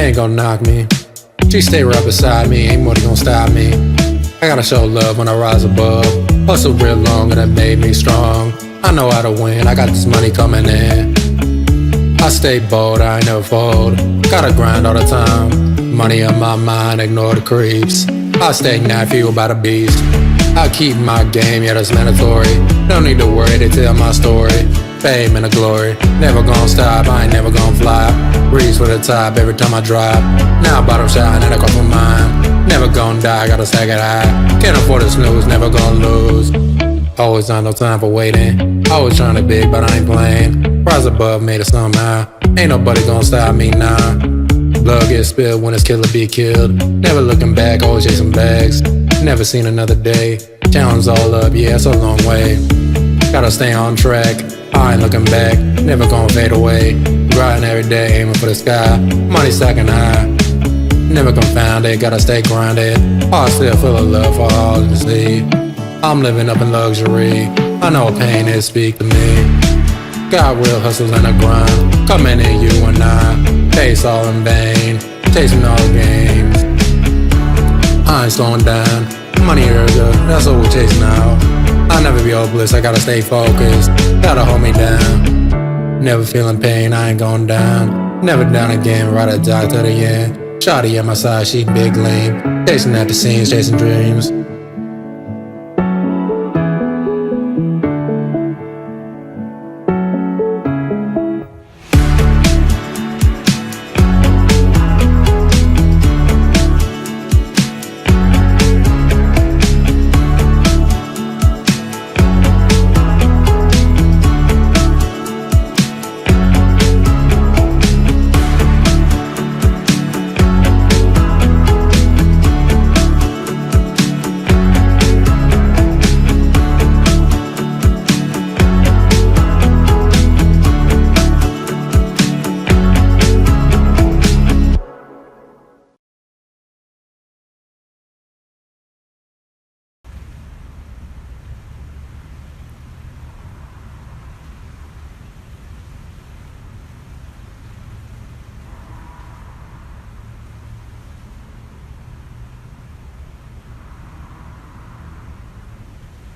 They ain't gonna knock me. She stay right beside me, ain't nobody gonna stop me. I gotta show love when I rise above. Hustle real long and that made me strong. I know how to win, I got this money coming in. I stay bold, I ain't never fold. Gotta grind all the time. Money on my mind, ignore the creeps. I stay not fueled by the beast. I keep my game, yeah, that's mandatory. Don't need to worry, they tell my story. Fame and the glory, never gonna stop, I ain't never gonna fly. Reach for the top every time I drop. Now bottom shine and I cross my mind. Never gonna die, gotta stack it high. Can't afford to snooze, never gonna lose. Always on, no time for waiting. Always trying to big, but I ain't playing. Rise above, made it somehow. Ain't nobody gonna stop me now. Blood gets spilled when it's killer be killed. Never looking back, always chasing bags. Never seen another day. Challenge all up, yeah, it's a long way. Gotta stay on track, I ain't looking back. Never gonna fade away. Grinding every day, aiming for the sky. Money stacking high. Never confounded, gotta stay grounded. Heart still full of love for all to see. I'm living up in luxury. I know what pain is, speak to me. Got real hustles and a grind. Coming in you and I. Pace all in vain. Chasing all the games. I ain't slowing down. Money urger, that's what we're chasing now. I'll never be hopeless, I gotta stay focused. Gotta hold me down. Never feeling pain, I ain't going down. Never down again, ride or die to the end. Shawty at my side, she big lame. Chasing at the scenes, chasing dreams.